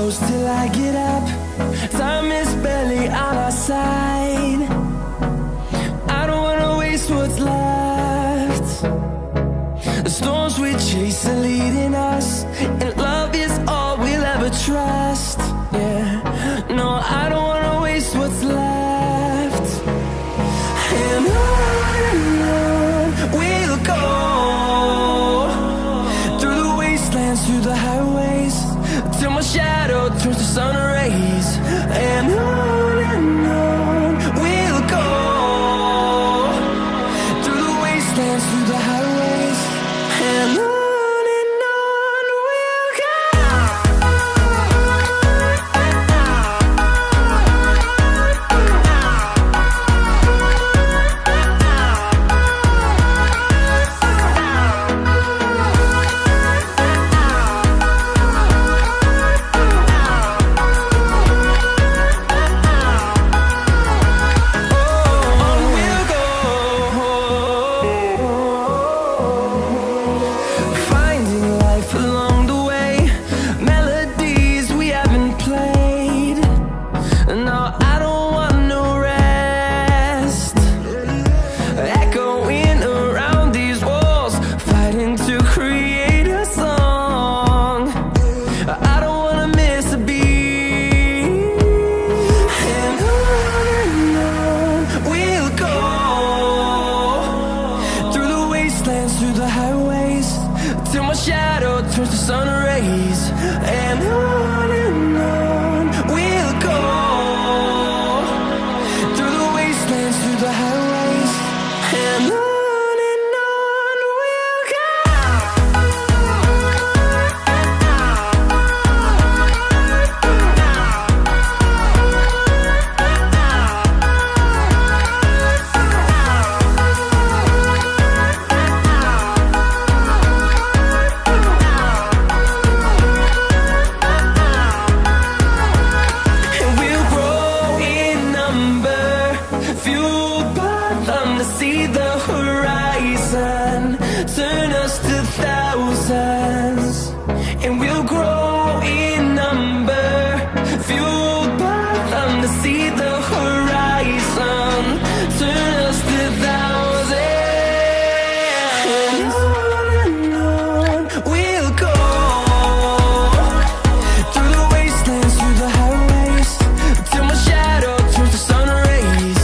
close till I get up. Time is barely on our side. I don't wanna waste what's left. The storms we chase are leading us, and love is all we'll ever trust. Yeah, no, I don't wanna waste what's left. And on we'll go, through the wastelands, through the highways, till my shadow turns to sun rays. And on we'll go, through the wastelands, through the highways, and on we'll go. Through the highways, till my shadow turns to sun rays. And on we'll go, through the wastelands, through the highways, and on we'll go. See the horizon, turn us to thousands, and we'll grow in number, fueled by them. To see the horizon, turn us to thousands, and on we'll go, through the wastelands, through the highways, till my shadow turns to sun rays.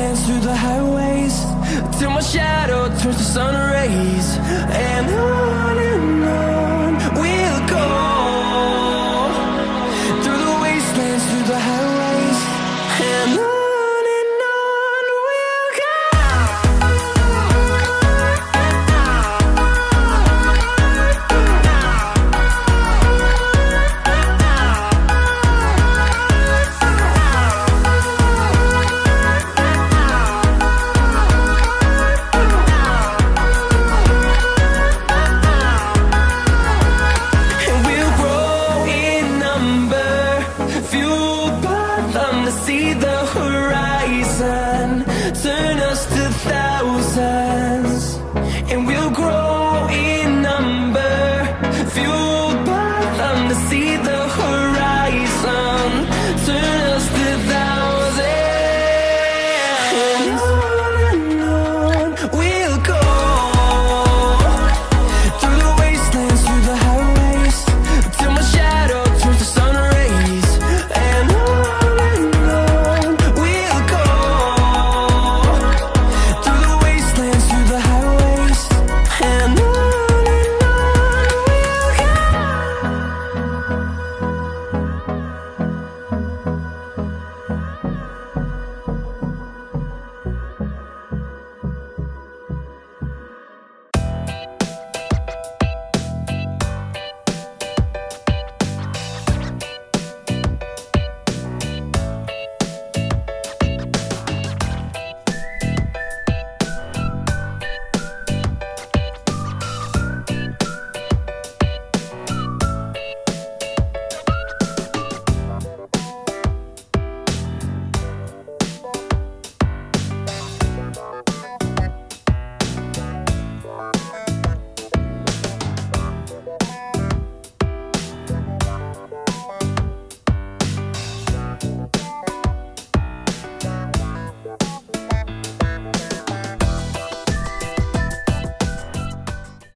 And through the highways, till my shadow turns to sun rays.